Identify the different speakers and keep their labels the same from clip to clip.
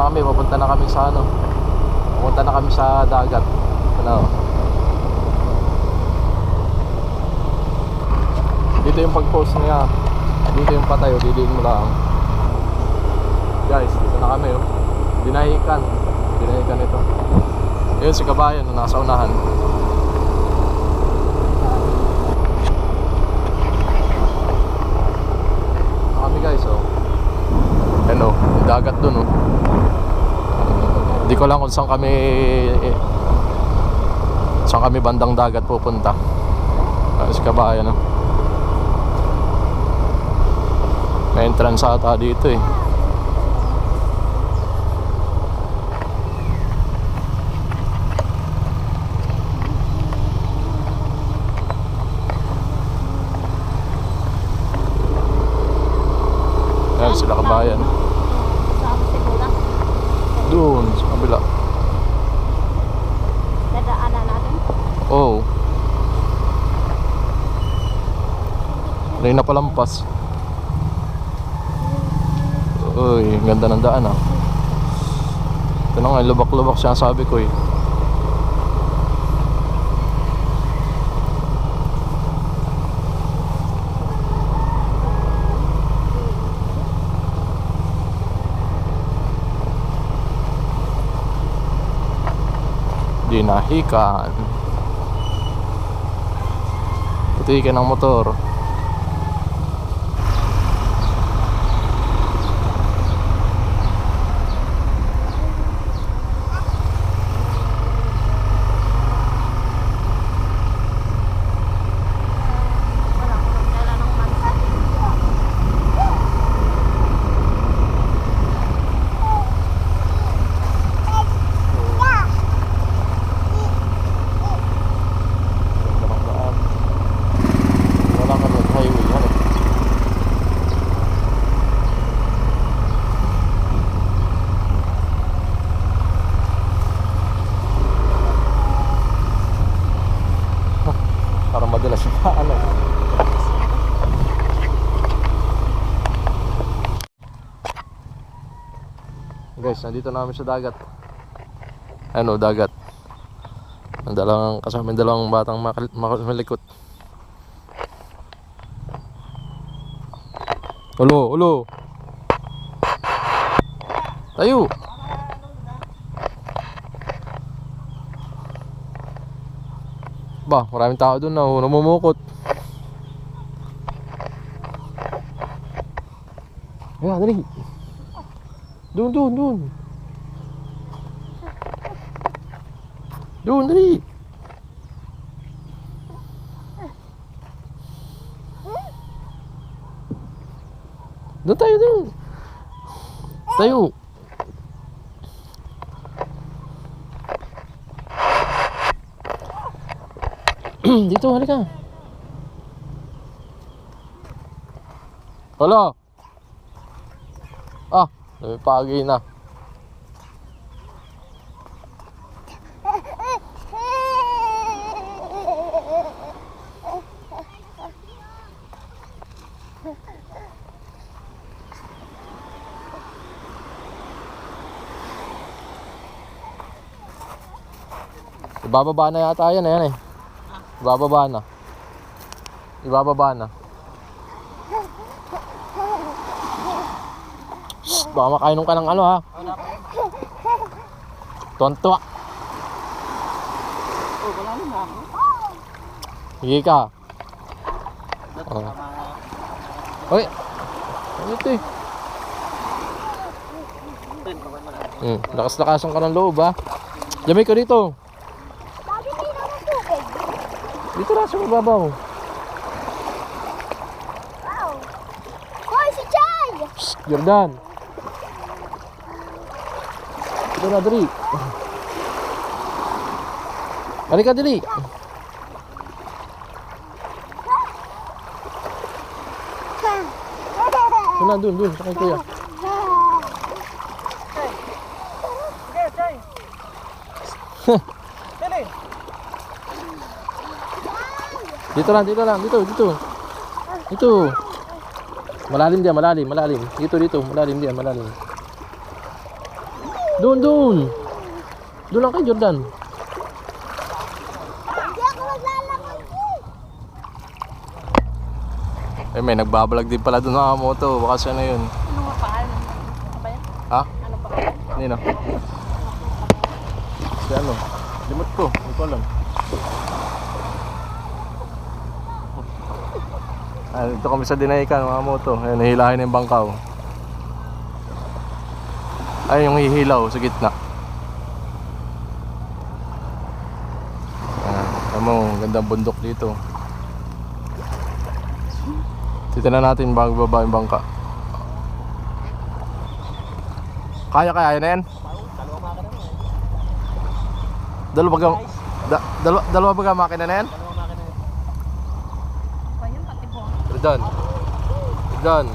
Speaker 1: na kami, papunta na kami sa ano. Pupunta na kami sa dagat. Ano? Dito yung pag-post niya. Dito yung patayo, didiin mo lang. Guys, dito na kami oh. Dinahikan ito. Ayun si kabayan na nasa unahan. Kami guys oh. Ano, yung dagat dun oh. Hindi ko lang kung saan kami bandang dagat pupunta. Si kabayan oh. May entrance ata dito eh. Ayan sila kabayan. Doon sa kabila.
Speaker 2: Dadaanan natin?
Speaker 1: Oo. May napalampas. Uy, ganda ng daan ah. Ito na nga, lubak-lubak siya sabi ko eh. Dinahikan. Putikan ng motor. Madalas yung ano. Guys, nandito na kami sa dagat. Ano, dagat. Kasama yung dalawang batang malikot. Ulo. Tayo. Ba, maraming tao doon na namumukot. Ayan, dali. Doon. Doon, dali. Doon tayo, doon. Tayo. Dito, halika. Hala. Pagi na. Ibababa na yata yan eh. Ibababa na. Shhh, baka makainom ka ng ano ha. Tonto.
Speaker 2: Wala na ako.
Speaker 1: Higi ka. Hoy. Ano ito eh? Lakas-lakasan ka ng loob ha. Lamig ka dito.
Speaker 2: Bakit hindi naman tubig?
Speaker 1: Dito na sa mababaw.
Speaker 2: Wow. Hoy, si Chay!
Speaker 1: Shhh, Jordan. Ito na, dali. Halika, dali. Ito na, dun. Sa kay kuya. Dito lang. Dito. Malalim. Dito, malalim. Doon, doon. Doon lang kay Jordan.
Speaker 2: Hindi ako maglalangoy eh.
Speaker 1: Eh, may nagbabalag din pala doon sa moto. Baka siya na yun.
Speaker 2: Ano nga pa? Ano ba yan?
Speaker 1: Ha?
Speaker 2: Ano pa?
Speaker 1: Nino? Si ano? Limot ko. Hindi ko alam. Dito kami sa Dinaikan, mga moto. Ayan, nahilahin na yung bangkaw. Ay, yung hihilaw sa gitna. Ayan, gandang bundok dito. Titignan natin bago baba yung bangka. Kaya na yan? Dalawa baga makina na yan? Jordan. Jordan.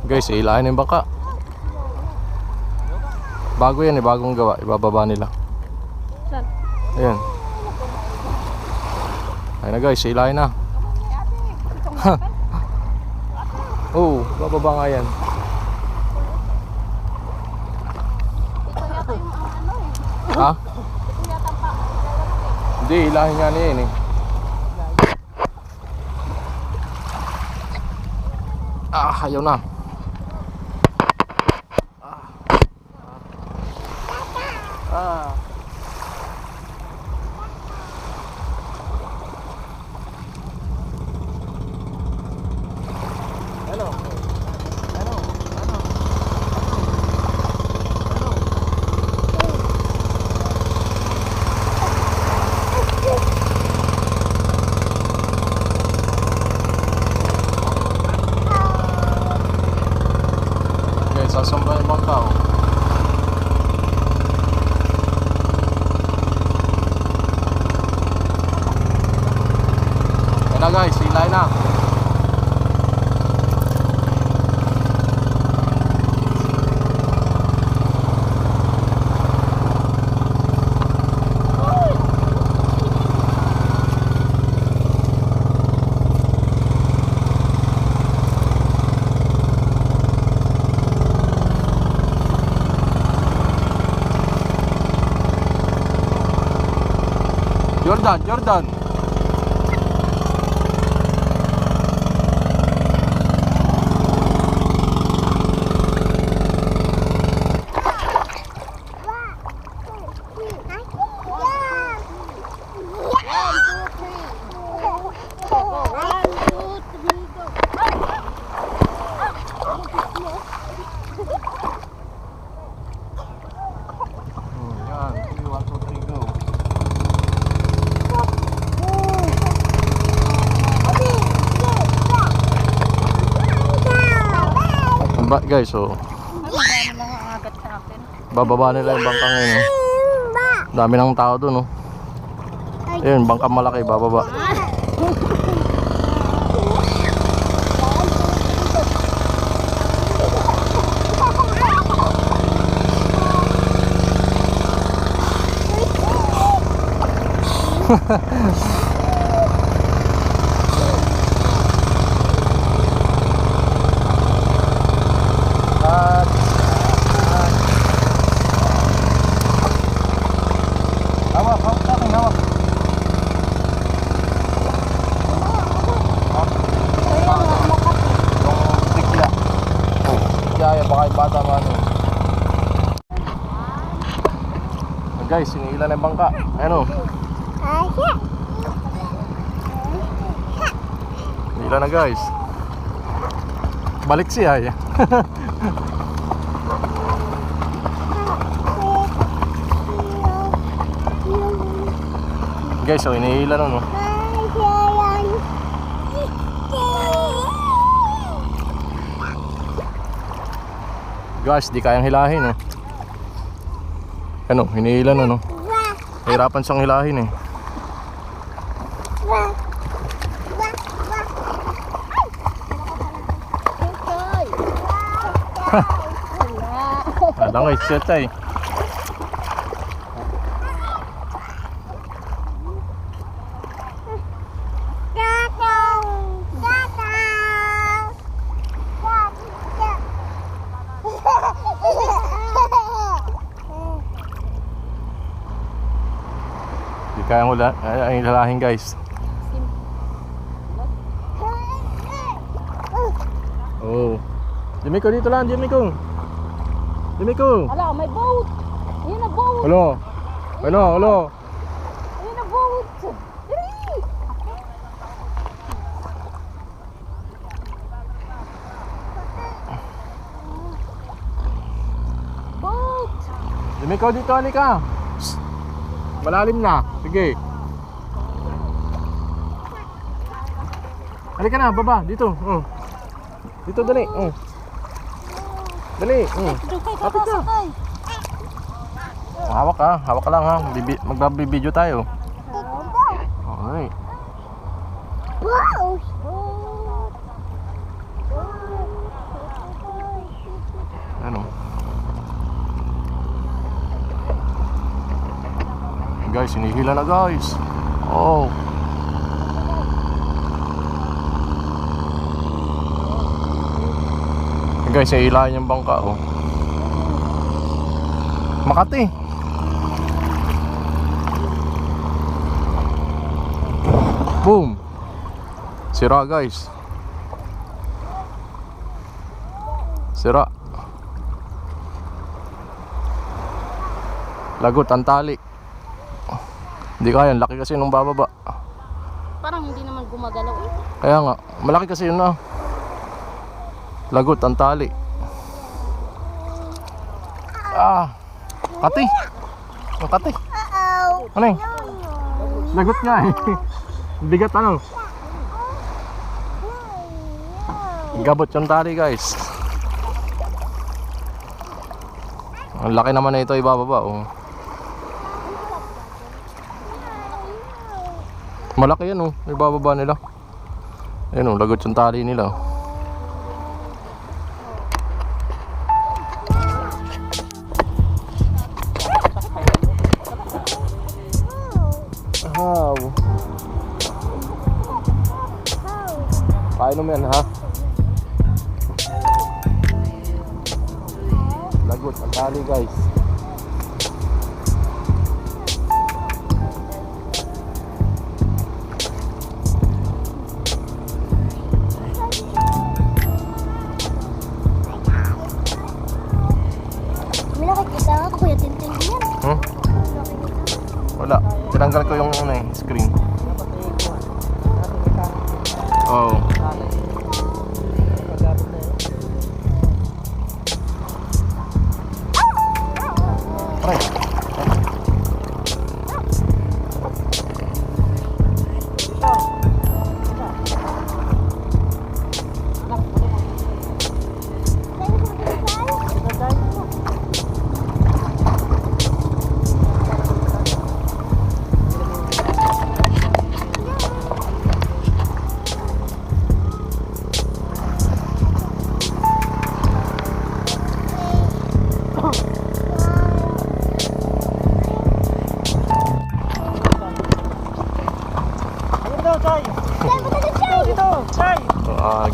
Speaker 1: Guys, ilahin yung bangka. Bago yan eh, bagong gawa. Ibababa nila.
Speaker 2: Saan?
Speaker 1: Ayan. Ayun na guys, ilahin na. Oo, bababa nga yan.
Speaker 2: Ito yata yung ano eh.
Speaker 1: Ha?
Speaker 2: Ito yata pa.
Speaker 1: Hindi, ilahin nga niya yun eh. Ayaw na. Sasamba yung bangka oh. Ayan na guys, hilay na. Jordan. Yan, 3, 1, 2, 3, go. Guys, so
Speaker 2: Marami lang ang agat sa akin.
Speaker 1: bababa nila yung bangka ngayon oh. Dami ng tao dun oh. Ayun, bangka malaki, bababa. Guys, siniilan ng bangka. Ano? Siniilan na guys. Balik siya eh. Guys, so iniilan na no. Guys, di kayang hilahin eh. Ano, hinihilan na no. Hirapan siyang hilahin eh. Langay siya tay. kayang hilahin guys. Oh. Jimiko, dito lang, Jimiko. Jimiko.
Speaker 2: Ala, may boat. Ayun na boat.
Speaker 1: Hello. Hello.
Speaker 2: Ayun na boat. Dali. Boat.
Speaker 1: Jimiko, dito, halika. Shh. Malalim na. Sige. Halika na, baba, dito. Oh. Dito, dali. Oh. Dali. Kapit ka. Hawak ka lang ha. Magbibideo tayo. Okay.
Speaker 2: Wow.
Speaker 1: Ano? Guys, hinihila na guys. Oh. Guys, hihilahin yung bangka oh. Makati. Boom. Sira guys. Sira. Lagot ang tali. Hindi kaya, laki kasi nung bababa.
Speaker 2: Parang hindi naman gumagalaw eh.
Speaker 1: Kaya nga, malaki kasi yun na. Lagot ang tali. Kati. Ang kati. Ano eh? Lagot nga eh. Bigat ano. Gabot yung tali guys. Ang laki naman na ito ibababa oh. Malaki yan oh, ibababa nila. Ayun oh, lagot yung tali nila. Wow. Paano mo yan ha? Lagot ang tali guys.
Speaker 2: May nakikita ako kuya Tintin yan.
Speaker 1: Wala, tinanggal ko yung screen. Oh. Aray.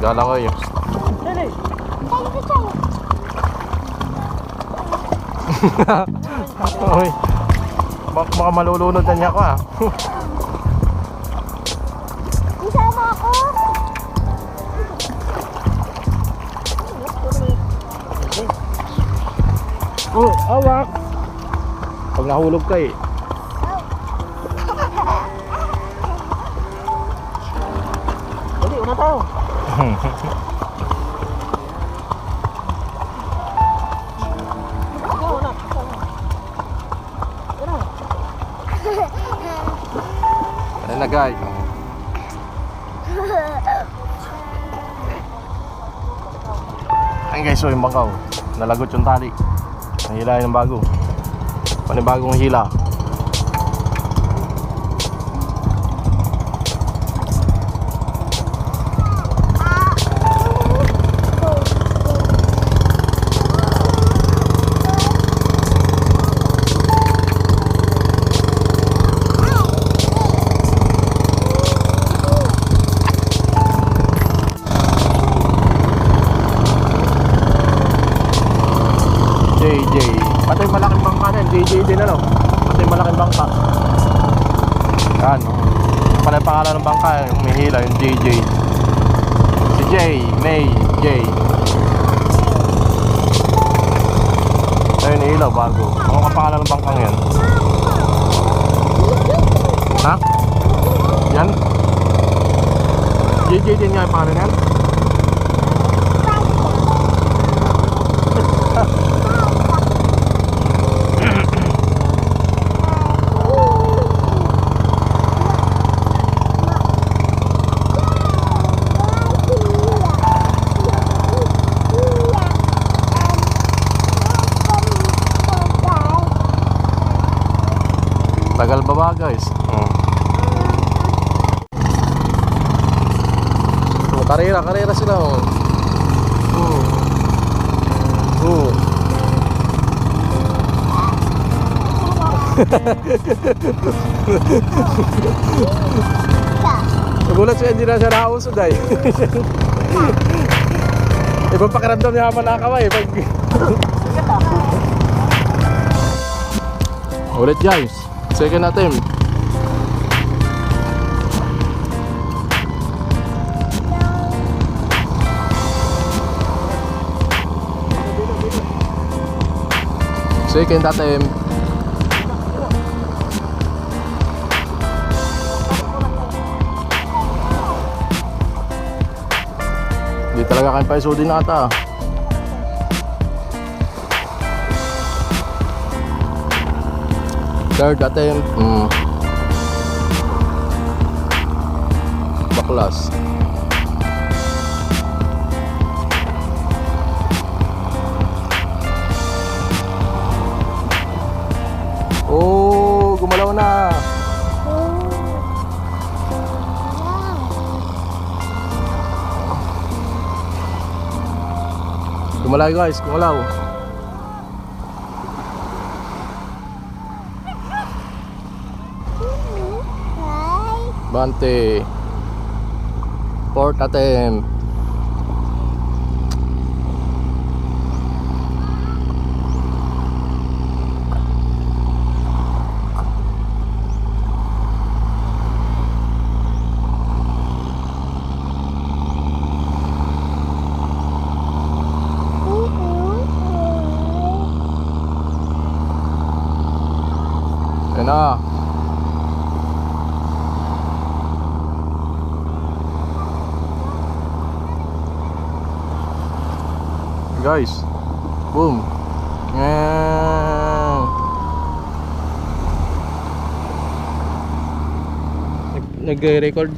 Speaker 1: Galang kayo. Oy. Baka malulunod na niya ako ah.
Speaker 2: Isama ako.
Speaker 1: Oh, awak. Pag nahulog ka eh.
Speaker 2: Dali, una tao.
Speaker 1: Ayun na guys. Ayun guys, so yung bangkaw. Nalagot yung tali. Nahilahin ng bago. Panibagong hila. JJ. Pati malaking bangka na yun. JJ din ano. Pati malaking bangka. Yan, yung pala yung pangalan ng bangka, yung humihila, yung JJ. Si Jay, May, Jay. Ayun, ilaw, bago. Ano ang pangalan ng bangkang yan? Ha? Yan? JJ din nga yung pangalan yan? Tagal ba ba guys? Karera sila oh. Nagulat si Angie na siya nakausod ay. Ibang pakiramdam niya habang nakakaway pag... Ulit guys, second attempt. Second attempt. Hindi talaga kayo paisudin na ata. Third attempt. Baklas. Oh, gumalaw na. Gumalaw guys, gumalaw. Bante. Fourth attempt. Yan na. Guys, boom. Nag-record?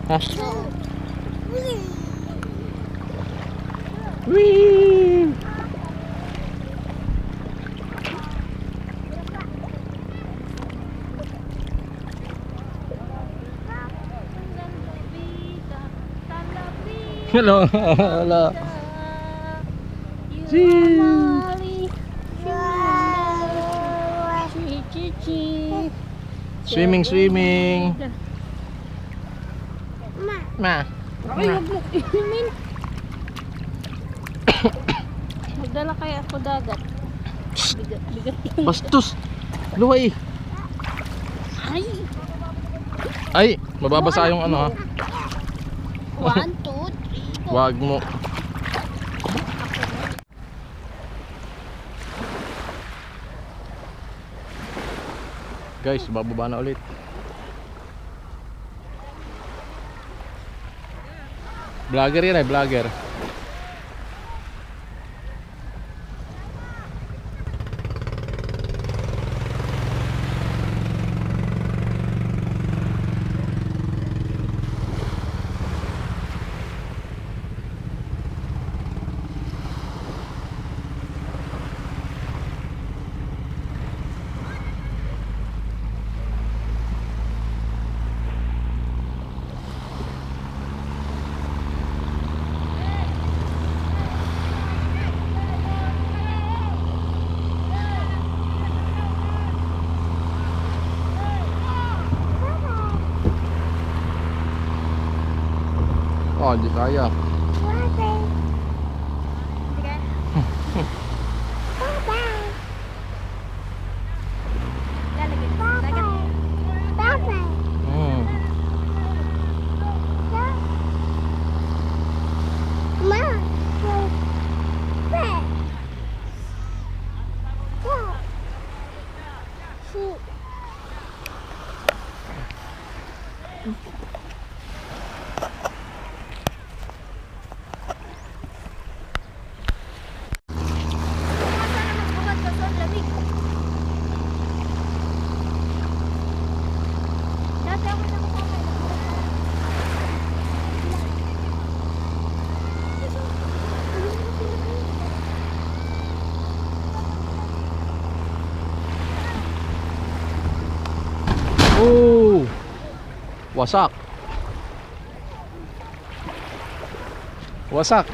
Speaker 1: Ha? Wee! Hello. Hello. Swimming. Ma.
Speaker 2: Ay, huwag mo inumin. Magdala kaya ako dagat. Bigat yun.
Speaker 1: Bastos. Luway. Ay, mababasa yung ano ha.
Speaker 2: 1, 2, 3.
Speaker 1: Wag mo. Guys, bababa na ulit. Vlogger yan vlogger. Oh, hindi kaya.
Speaker 2: Papa.
Speaker 1: Wasak. Wasak.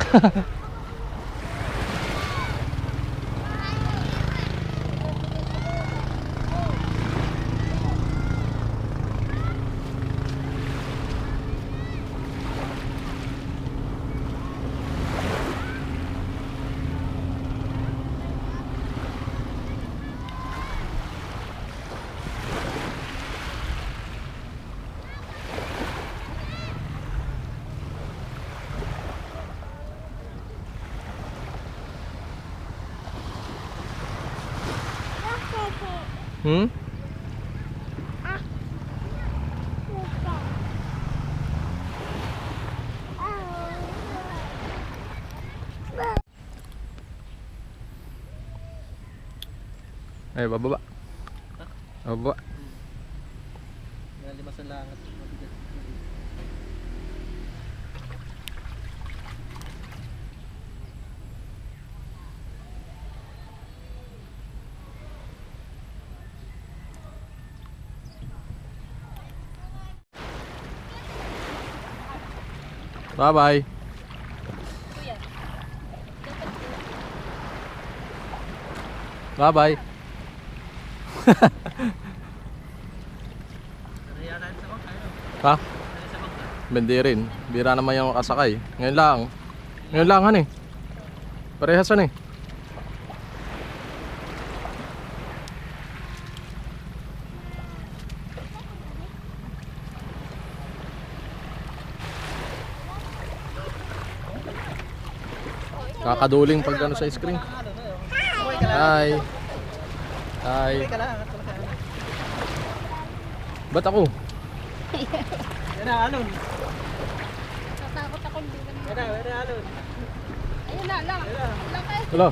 Speaker 1: Hmm? Ay, bababa. Bababa.
Speaker 3: Nalima sa langit.
Speaker 1: Bye-bye. Bye-bye. Ha? Hindi rin. Bira naman yung kasakay. Ngayon lang. Ngayon lang, han eh. Parehasan eh. Kakaduling pag ano sa screen. Hi. Hi. Ba't ako?
Speaker 3: Yan na, alon.
Speaker 2: Natakot ako hindi naman.
Speaker 3: Yan na, alon.
Speaker 2: Ayun na, lang. Lang kayo.
Speaker 1: Hello.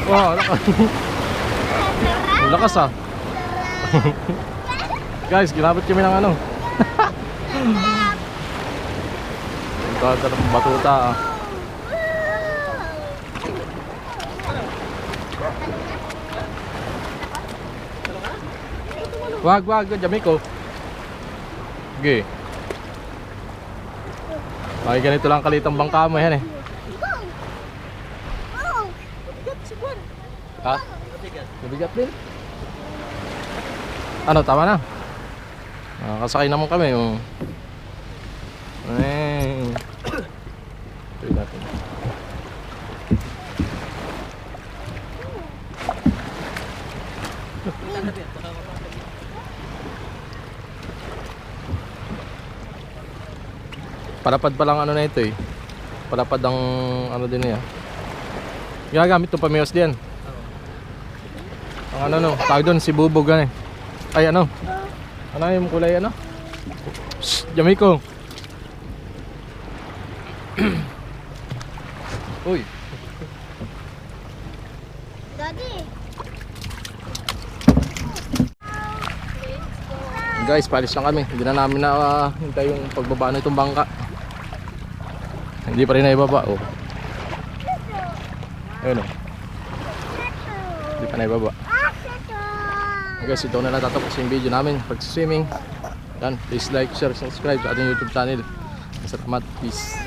Speaker 1: Wow, lakas ah. Guys, ginabot kami ng ano. Ang ng batuta ah. Wag, Jamiko. Okay. Ay, ganito lang kalitang bangka mo yan eh. Ha? Mabigat din. Ano, tama na. Nakakasakay naman kami. Tuloy natin. Palapad pa lang ano na ito eh. Palapad ang ano din niya. Ginagamit ito pamiyos din. Ang ano no, tawag doon si Bubog gan eh. Ay ano? Ano yung kulay ano? Shh, Jamiko. Uy.
Speaker 2: Daddy.
Speaker 1: Guys, palis lang kami. Hindi na namin na hintay yung pagbaba na itong bangka. Hindi pa rin na ibaba oh. Ayun oh. Hindi pa na ibaba. Guys, ito na natatapos yung video namin pag-swimming. Yan, please like, share, subscribe sa ating YouTube channel. Salamat, peace.